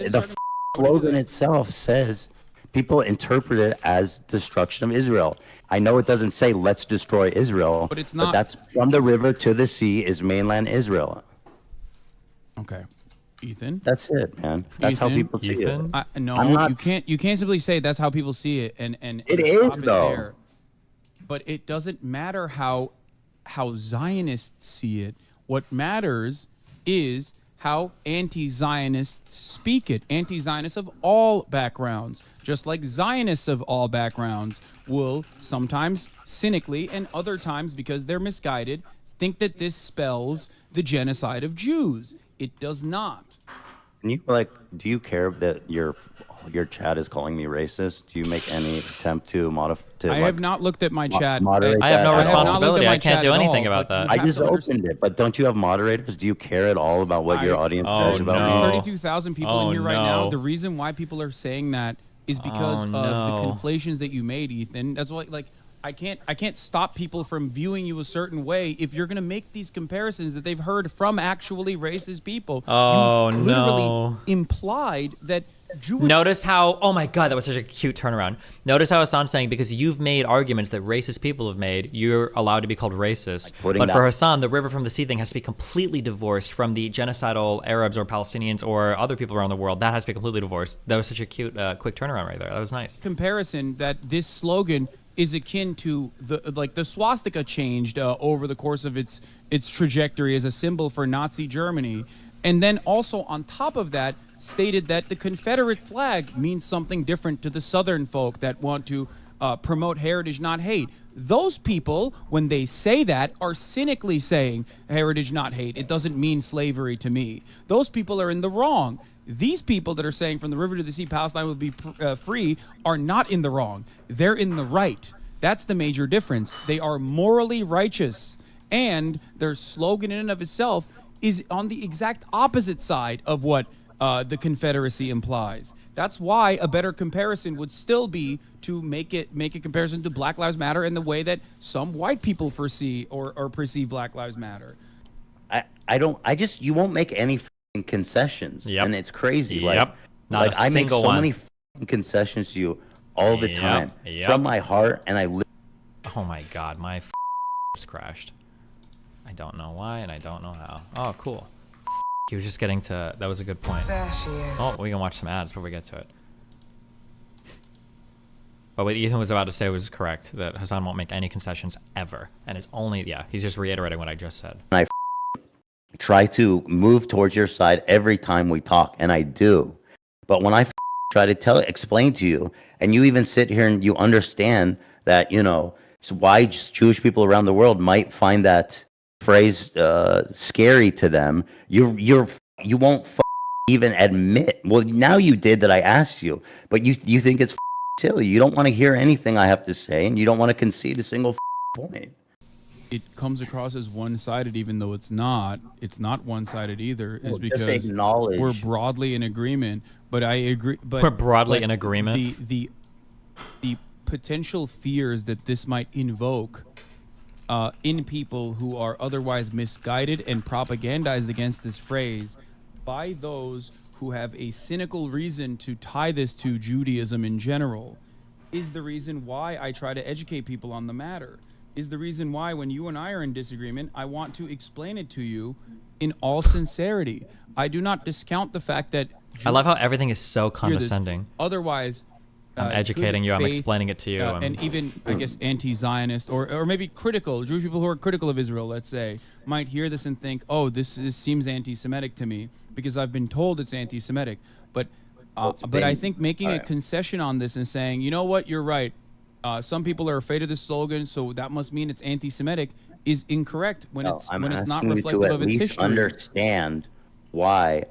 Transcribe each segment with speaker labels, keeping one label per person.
Speaker 1: The slogan itself says people interpret it as destruction of Israel. I know it doesn't say let's destroy Israel,
Speaker 2: but it's
Speaker 1: but
Speaker 2: not.
Speaker 1: that's from the river to the sea is mainland Israel.
Speaker 2: Okay, Ethan.
Speaker 1: That's it, man. That's how people see it.
Speaker 2: No,
Speaker 1: I'm not.
Speaker 2: you can't simply say that's how people see it and
Speaker 1: It
Speaker 2: stop
Speaker 1: is
Speaker 2: it
Speaker 1: though.
Speaker 2: there. But it doesn't matter how Zionists see it. What matters is how anti-Zionists speak it. Anti-Zionists of all backgrounds, just like Zionists of all backgrounds, will sometimes cynically and other times because they're misguided think that this spells the genocide of Jews. It does not.
Speaker 1: And you do you care that your chat is calling me racist? Do you make any attempt to modify?
Speaker 2: I have not looked at my chat.
Speaker 3: I have no responsibility. I can't do anything about that.
Speaker 1: I just opened it, but don't you have moderators? Do you care at all about what your audience says about me?
Speaker 2: 32,000 people in here right now. The reason why people are saying that is because of the conflations that you made, Ethan. That's why, I can't stop people from viewing you a certain way if you're gonna make these comparisons that they've heard from actually racist people. You literally implied that Jewish.
Speaker 3: Notice how, oh my God, that was such a cute turnaround. Notice how Hasan's saying, because you've made arguments that racist people have made, you're allowed to be called racist. But for Hasan, the river from the sea thing has to be completely divorced from the genocidal Arabs or Palestinians or other people around the world. That has to be completely divorced. That was such a cute, quick turnaround right there. That was nice.
Speaker 2: Comparison that this slogan is akin to the swastika changed over the course of its trajectory as a symbol for Nazi Germany, and then also on top of that stated that the Confederate flag means something different to the Southern folk that want to promote heritage, not hate. Those people, when they say that, are cynically saying heritage, not hate. It doesn't mean slavery to me. Those people are in the wrong. These people that are saying from the river to the sea, Palestine will be free, are not in the wrong. They're in the right. That's the major difference. They are morally righteous, and their slogan in and of itself is on the exact opposite side of what the Confederacy implies. That's why a better comparison would still be to make a comparison to Black Lives Matter in the way that some white people foresee or perceive Black Lives Matter.
Speaker 1: You won't make any concessions, and it's crazy.
Speaker 3: Not a
Speaker 1: I make
Speaker 3: single
Speaker 1: so
Speaker 3: one.
Speaker 1: many concessions to you all the time from my heart, and I live.
Speaker 3: Oh my God, my just crashed. I don't know why, and I don't know how. Oh, cool. He was just getting to. That was a good point.
Speaker 4: There she is.
Speaker 3: Oh, we can watch some ads before we get to it. But what Ethan was about to say was correct. That Hasan won't make any concessions ever, and it's only he's just reiterating what I just said.
Speaker 1: I try to move towards your side every time we talk, and I do. But when I try to explain to you, and you even sit here and you understand that, so why Jewish people around the world might find that phrase scary to them, you won't even admit. Well, now you did that I asked you, but you think it's silly. You don't want to hear anything I have to say, and you don't want to concede a single point.
Speaker 2: It comes across as one-sided, even though it's not. It's not one-sided either. Is because we're broadly in agreement. But I agree. But
Speaker 3: we're broadly in agreement.
Speaker 2: The potential fears that this might invoke in people who are otherwise misguided and propagandized against this phrase by those who have a cynical reason to tie this to Judaism in general is the reason why I try to educate people on the matter. Is the reason why when you and I are in disagreement, I want to explain it to you in all sincerity. I do not discount the fact that
Speaker 3: I love how everything is so condescending.
Speaker 2: Otherwise,
Speaker 3: I'm educating you, I'm explaining it to you.
Speaker 2: And even, I guess, anti-Zionist or maybe critical, Jewish people who are critical of Israel, let's say, might hear this and think, oh, this seems anti-Semitic to me because I've been told it's anti-Semitic. But I think making a concession on this and saying, you know what, you're right. Some people are afraid of this slogan, so that must mean it's anti-Semitic, is incorrect when it's not reflective of its history.
Speaker 1: Understand why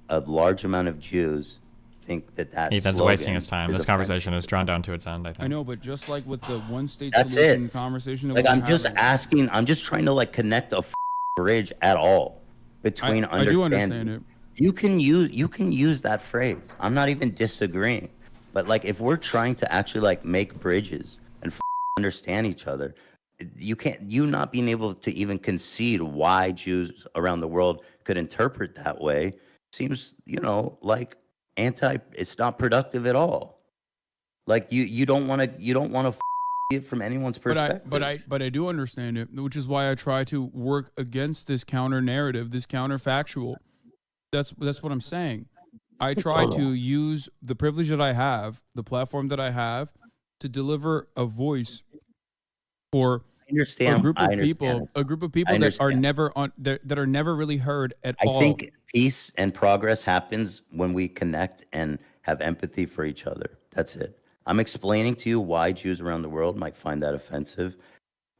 Speaker 1: a large amount of Jews think that
Speaker 3: Ethan's wasting his time. This conversation is drawn down to its end, I think.
Speaker 2: I know, but just like with the one-state solution conversation,
Speaker 1: I'm just asking. I'm just trying to connect a bridge at all between understanding. I do understand it. You can use that phrase. I'm not even disagreeing. But if we're trying to actually make bridges and understand each other, you not being able to even concede why Jews around the world could interpret that way seems, like It's not productive at all. Like you don't want to it from anyone's perspective.
Speaker 2: But I do understand it, which is why I try to work against this counter narrative, this counterfactual. That's what I'm saying. I try to use the privilege that I have, the platform that I have, to deliver a voice for a group of people that are never that are never really heard at all.
Speaker 1: I think peace and progress happens when we connect and have empathy for each other. That's it. I'm explaining to you why Jews around the world might find that offensive,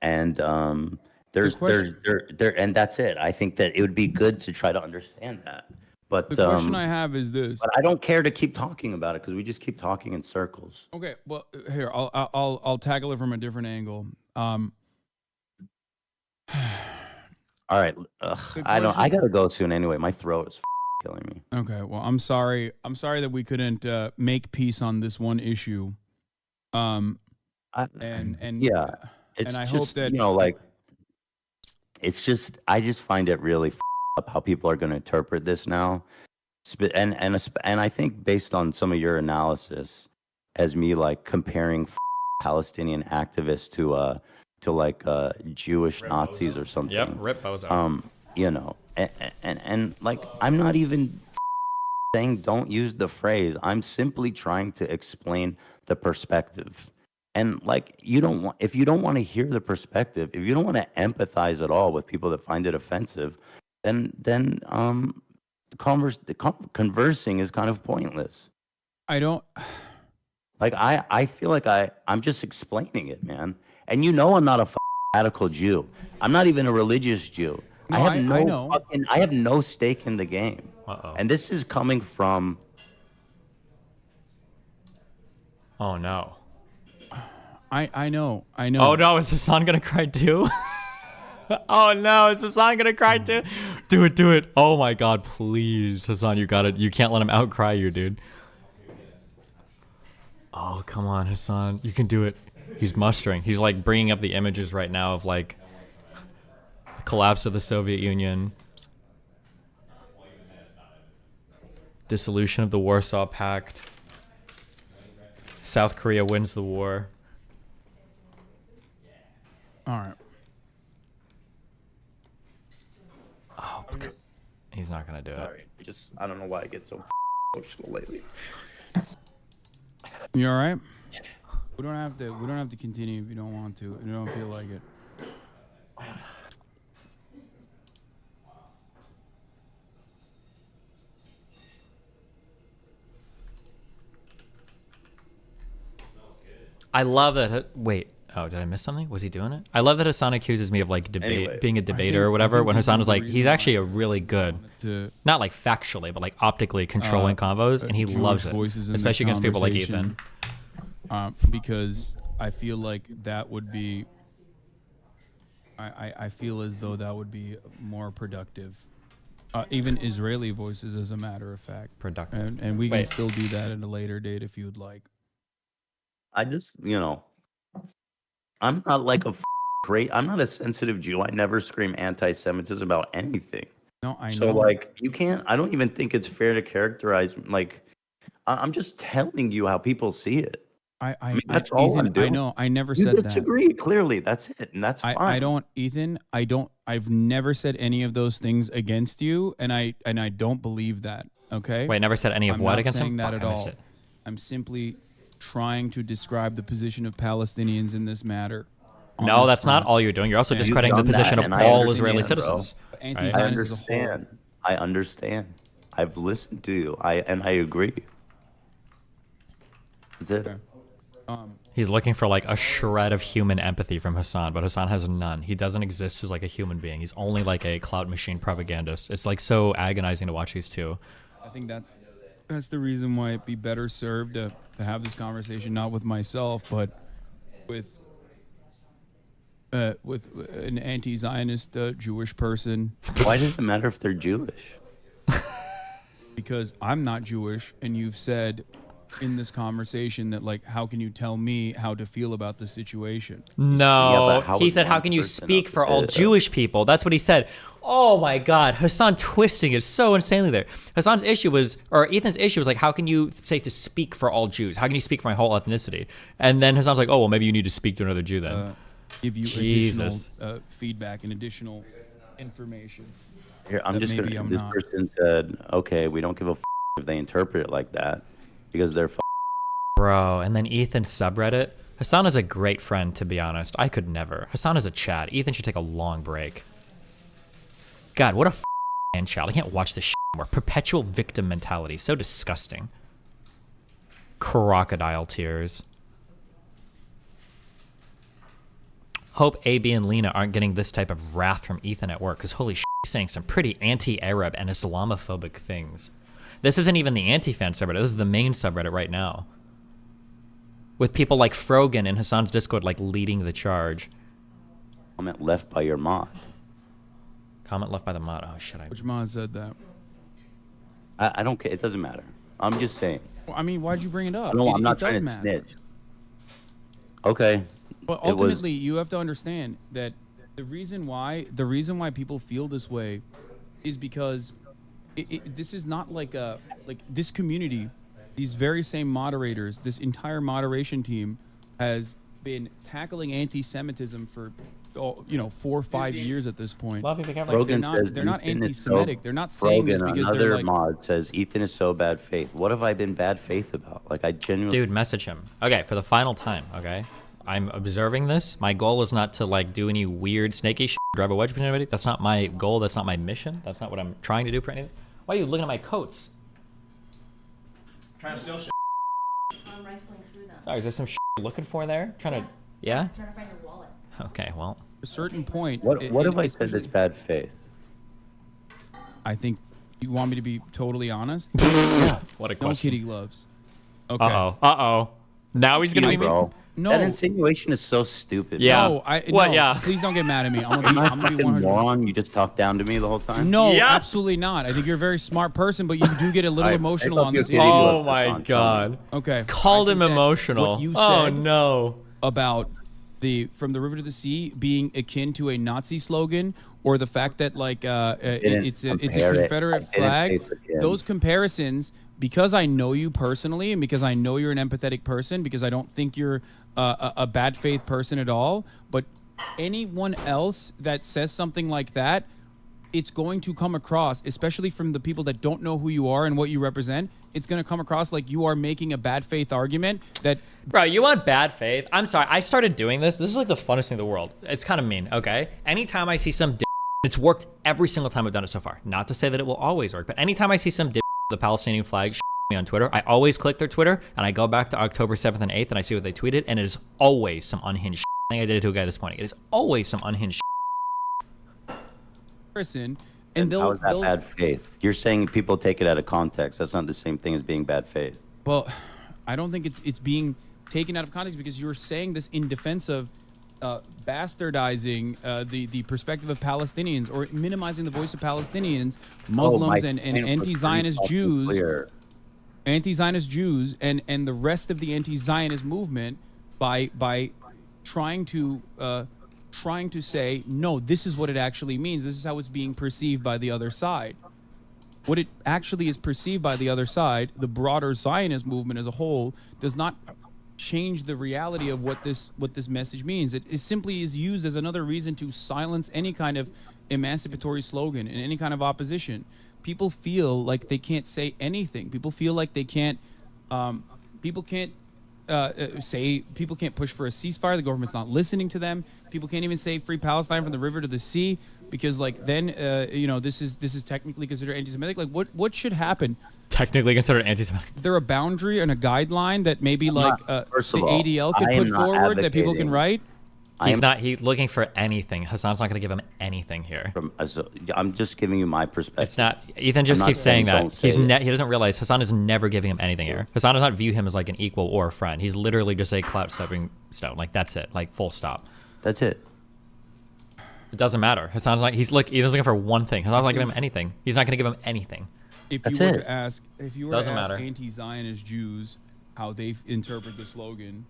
Speaker 1: and and that's it. I think that it would be good to try to understand that. But
Speaker 2: the question I have is this.
Speaker 1: But I don't care to keep talking about it because we just keep talking in circles.
Speaker 2: Okay, well, here I'll tackle it from a different angle.
Speaker 1: All right, I gotta go soon anyway. My throat is killing me.
Speaker 2: Okay, well, I'm sorry that we couldn't make peace on this one issue. And
Speaker 1: I
Speaker 2: just, hope that
Speaker 1: it's just I just find it really up how people are going to interpret this now, and I think based on some of your analysis, as me like comparing Palestinian activists to like Jewish Nazis or something.
Speaker 3: Yep, rip bozo.
Speaker 1: And like I'm not even saying don't use the phrase. I'm simply trying to explain the perspective. And like if you don't want to hear the perspective, if you don't want to empathize at all with people that find it offensive, then conversing is kind of pointless.
Speaker 2: I don't
Speaker 1: like I feel like I'm just explaining it, man. And I'm not a radical Jew. I'm not even a religious Jew.
Speaker 2: No,
Speaker 1: I have no stake in the game.
Speaker 3: Uh-oh.
Speaker 1: And this is coming from.
Speaker 3: Oh no.
Speaker 2: I know.
Speaker 3: Oh no, is Hasan gonna cry too? Oh no, is Hasan gonna cry too? Do it. Oh my god, please. Hasan, you got it. You can't let him outcry you, dude. Oh, come on, Hasan. You can do it. He's mustering. He's like bringing up the images right now of like the collapse of the Soviet Union, dissolution of the Warsaw Pact, South Korea wins the war.
Speaker 2: All right.
Speaker 3: Oh, he's not gonna do it.
Speaker 1: I don't know why I get so emotional lately.
Speaker 2: You all right? We don't have to continue if you don't want to. If you don't feel like it.
Speaker 3: I love that. Wait. Oh, did I miss something? Was he doing it? I love that Hasan accuses me of like being a debater or whatever. When Hasan was like, he's actually a really good, not like factually, but like optically controlling convos, and he loves it, especially against people like Ethan.
Speaker 2: Because I feel like that would be. I feel as though that would be more productive. Even Israeli voices, as a matter of fact,
Speaker 3: productive,
Speaker 2: and we can still do that at a later date if you'd like.
Speaker 1: I just, I'm not like I'm not a sensitive Jew. I never scream anti-Semitism about anything.
Speaker 2: No, I know.
Speaker 1: So like, I don't even think it's fair to characterize, like, I'm just telling you how people see it. I mean, that's all
Speaker 2: Ethan,
Speaker 1: I'm doing.
Speaker 2: I know. I never said that.
Speaker 1: You disagree, clearly. That's it. And that's fine.
Speaker 2: I've never said any of those things against you. And I don't believe that. Okay.
Speaker 3: Wait, never said any of what against him?
Speaker 2: I'm not saying that at all. I'm simply trying to describe the position of Palestinians in this matter.
Speaker 3: No, that's not all you're doing. You're also discrediting the position of all Israeli citizens.
Speaker 1: I understand. I understand. I've listened to you. I agree. That's it.
Speaker 2: Okay.
Speaker 3: He's looking for like a shred of human empathy from Hasan, but Hasan has none. He doesn't exist as like a human being. He's only like a clout machine propagandist. It's like so agonizing to watch these two.
Speaker 2: I think that's the reason why it'd be better served to have this conversation not with myself, but with an anti-Zionist Jewish person.
Speaker 1: Why does it matter if they're Jewish?
Speaker 2: Because I'm not Jewish, and you've said in this conversation that like, how can you tell me how to feel about the situation?
Speaker 3: No,
Speaker 1: how
Speaker 3: he
Speaker 1: is
Speaker 3: said, how
Speaker 1: one
Speaker 3: can you
Speaker 1: person
Speaker 3: speak
Speaker 1: up
Speaker 3: for
Speaker 1: to
Speaker 3: all
Speaker 1: the-
Speaker 3: Jewish people? That's what he said. Oh my God, Hasan twisting it so insanely there. Hasan's issue was, or Ethan's issue was like, how can you say to speak for all Jews? How can you speak for my whole ethnicity? And then Hasan's like, oh, well, maybe you need to speak to another Jew then.
Speaker 2: Give you
Speaker 3: Jesus.
Speaker 2: additional feedback and additional information.
Speaker 1: Here, I'm
Speaker 2: that
Speaker 1: just
Speaker 2: maybe
Speaker 1: gonna.
Speaker 2: I'm
Speaker 1: This
Speaker 2: not.
Speaker 1: person said, "Okay, we don't give a if they interpret it like that because they're."
Speaker 3: Bro, and then Ethan's subreddit. Hasan is a great friend, to be honest. I could never. Hasan is a Chad. Ethan should take a long break. God, what a man child. I can't watch this shit anymore. Perpetual victim mentality. So disgusting. Crocodile tears. Hope AB and Lena aren't getting this type of wrath from Ethan at work, because holy shit, he's saying some pretty anti-Arab and Islamophobic things. This isn't even the anti-fan subreddit. This is the main subreddit right now. With people like Frogan in Hasan's Discord like leading the charge.
Speaker 1: Comment left by your mod.
Speaker 3: Comment left by the mod. Oh shit,
Speaker 2: Which mod said that?
Speaker 1: I don't care. It doesn't matter. I'm just saying.
Speaker 2: Well, I mean, why'd you bring it up?
Speaker 1: No, I'm
Speaker 2: It
Speaker 1: not
Speaker 2: does
Speaker 1: trying to
Speaker 2: matter.
Speaker 1: snitch. Okay.
Speaker 2: But
Speaker 1: It was-
Speaker 2: ultimately, you have to understand that the reason why people feel this way is because this is not like this community, these very same moderators, this entire moderation team has been tackling anti-Semitism for 4 or 5 years at this point.
Speaker 1: Rogan says
Speaker 2: they're not
Speaker 1: Ethan is
Speaker 2: anti-Semitic.
Speaker 1: so-
Speaker 2: They're not saying this
Speaker 1: Rogan,
Speaker 2: because
Speaker 1: another
Speaker 2: they're like,
Speaker 1: mod says Ethan is so bad faith. What have I been bad faith about? Like I genuinely.
Speaker 3: Dude, message him. Okay, for the final time, okay? I'm observing this. My goal is not to like do any weird snaky shit, drive a wedge between anybody. That's not my goal. That's not my mission. That's not what I'm trying to do for anything. Why are you looking at my coats?
Speaker 4: Trying to steal shit.
Speaker 5: I'm rifling through them.
Speaker 3: Sorry, is there some shit you're looking for there? Trying to, yeah?
Speaker 5: I'm trying to find your wallet.
Speaker 3: Okay, well.
Speaker 2: a certain point.
Speaker 1: What have I said
Speaker 2: especially-
Speaker 1: that's bad faith?
Speaker 2: I think you want me to be totally honest.
Speaker 3: What a
Speaker 2: No
Speaker 3: question.
Speaker 2: kitty gloves. Okay.
Speaker 3: Uh-oh. Now he's gonna
Speaker 1: You,
Speaker 3: leave me.
Speaker 1: bro.
Speaker 2: No.
Speaker 1: That insinuation is so stupid.
Speaker 3: Yeah.
Speaker 2: No,
Speaker 3: What?
Speaker 2: no,
Speaker 3: Yeah.
Speaker 2: Please don't get mad at me. I'm
Speaker 1: Am I a
Speaker 2: gonna be
Speaker 1: fucking
Speaker 2: 100.
Speaker 1: moron? You just talked down to me the whole time?
Speaker 2: No,
Speaker 3: Yeah.
Speaker 2: absolutely not. I think you're a very smart person, but you do get a little
Speaker 1: I
Speaker 2: emotional
Speaker 1: thought
Speaker 2: on
Speaker 1: you
Speaker 2: this
Speaker 1: were
Speaker 2: issue.
Speaker 1: kidding.
Speaker 3: Oh
Speaker 1: Gloves,
Speaker 3: my
Speaker 1: Hasan,
Speaker 3: god.
Speaker 2: Okay.
Speaker 3: Called
Speaker 2: I
Speaker 3: him
Speaker 2: think that
Speaker 3: emotional.
Speaker 2: What you
Speaker 3: Oh
Speaker 2: said
Speaker 3: no.
Speaker 2: about the from the river to the sea being akin to a Nazi slogan, or the fact that like it's a
Speaker 1: compare it. I
Speaker 2: Confederate
Speaker 1: didn't say
Speaker 2: flag.
Speaker 1: it's akin.
Speaker 2: Those comparisons, because I know you personally, and because I know you're an empathetic person, because I don't think you're a bad faith person at all, but anyone else that says something like that, it's going to come across, especially from the people that don't know who you are and what you represent, it's going to come across like you are making a bad faith argument that
Speaker 3: Bro, you want bad faith? I'm sorry. I started doing this. This is like the funnest thing in the world. It's kind of mean, okay? Anytime I see some it's worked every single time I've done it so far. Not to say that it will always work, but anytime I see some the Palestinian flag me on Twitter, I always click their Twitter and I go back to October 7th and 8th and I see what they tweeted, and it is always some unhinged I think I did it to a guy this morning. It is always some unhinged
Speaker 2: person, and
Speaker 1: How is that
Speaker 2: they'll
Speaker 1: bad faith? You're saying people take it out of context. That's not the same thing as being bad faith.
Speaker 2: well, I don't think it's being taken out of context, because you're saying this in defense of bastardizing the perspective of Palestinians, or minimizing the voice of Palestinians, Muslims, and anti-Zionist Jews, and the rest of the anti-Zionist movement by trying to say, no, this is what it actually means. This is how it's being perceived by the other side. What it actually is perceived by the other side, the broader Zionist movement as a whole, does not change the reality of what this message means. It simply is used as another reason to silence any kind of emancipatory slogan and any kind of opposition. People feel like they can't say anything. People feel like they can't. People can't push for a ceasefire. The government's not listening to them. People can't even say free Palestine from the river to the sea, because like then this is technically considered anti-Semitic. Like what should happen?
Speaker 3: technically considered anti-Semitic.
Speaker 2: Is there a boundary and a guideline that maybe
Speaker 1: first
Speaker 2: the
Speaker 1: of all,
Speaker 2: ADL
Speaker 1: I
Speaker 2: could
Speaker 1: am
Speaker 2: put
Speaker 1: not
Speaker 2: forward that people can
Speaker 1: advocating-
Speaker 2: write?
Speaker 3: He's looking for anything. Hasan's not going to give him anything here.
Speaker 1: I'm just giving you my perspective.
Speaker 3: It's not. Ethan just
Speaker 1: I'm not
Speaker 3: keeps saying
Speaker 1: saying
Speaker 3: that.
Speaker 1: don't say it.
Speaker 3: He doesn't realize Hasan is never giving him anything here. Hasan does not view him as like an equal or a friend. He's literally just a clout stepping stone. Like that's it. Like full stop.
Speaker 1: That's it.
Speaker 3: It doesn't matter. Hasan's like Ethan's looking for one thing. Hasan's not giving him anything. He's not going to give him anything.
Speaker 2: If
Speaker 1: That's
Speaker 2: you were
Speaker 1: it.
Speaker 2: to ask, if you were
Speaker 3: Doesn't
Speaker 2: to ask
Speaker 3: matter.
Speaker 2: anti-Zionist Jews how they interpret the slogan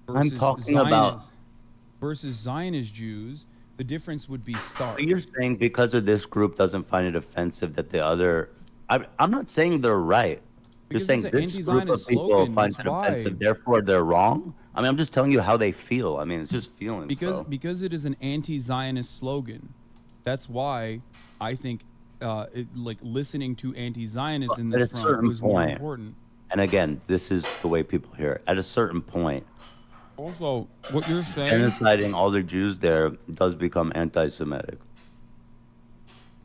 Speaker 1: I'm talking about
Speaker 2: versus Zionist Jews, the difference would be stark.
Speaker 1: You're saying because of this group doesn't find it offensive that the other. I'm not saying they're right. You're
Speaker 2: Because
Speaker 1: saying
Speaker 2: it's an
Speaker 1: this group of
Speaker 2: anti-Zionist
Speaker 1: people
Speaker 2: slogan,
Speaker 1: finds
Speaker 2: that's
Speaker 1: it
Speaker 2: why.
Speaker 1: offensive, therefore they're wrong. I mean, I'm just telling you how they feel. I mean, it's just feelings.
Speaker 2: Because it is an anti-Zionist slogan. That's why I think like listening to anti-Zionists in this front was more important.
Speaker 1: And again, this is the way people hear it. At a certain point,
Speaker 2: also, what you're saying,
Speaker 1: genociding all the Jews there does become anti-Semitic.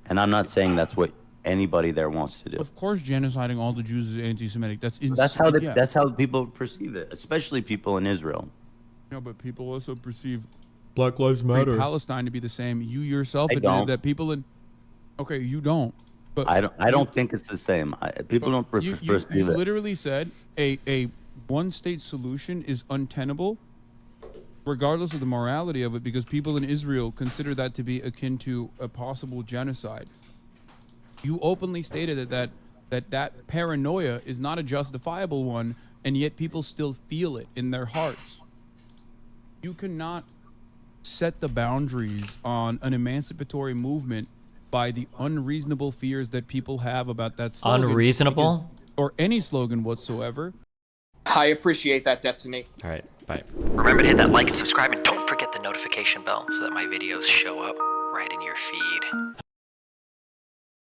Speaker 1: And I'm not saying that's what anybody there wants to do.
Speaker 2: of course, genociding all the Jews is anti-Semitic. That's insane.
Speaker 1: That's how people perceive it, especially people in Israel.
Speaker 2: No, but people also perceive
Speaker 6: Black Lives Matter.
Speaker 2: Palestine to be the same. You yourself
Speaker 1: I
Speaker 2: admitted
Speaker 1: don't.
Speaker 2: that people in. Okay, you don't. But
Speaker 1: I don't think it's the same. People don't perceive
Speaker 2: you
Speaker 1: it.
Speaker 2: literally said a one-state solution is untenable, regardless of the morality of it, because people in Israel consider that to be akin to a possible genocide. You openly stated that paranoia is not a justifiable one, and yet people still feel it in their hearts. You cannot set the boundaries on an emancipatory movement by the unreasonable fears that people have about that slogan.
Speaker 3: Unreasonable?
Speaker 2: Or any slogan whatsoever.
Speaker 7: I appreciate that, Destiny.
Speaker 3: All right, bye. Remember to hit that like and subscribe, and don't forget the notification bell so that my videos show up right in your feed.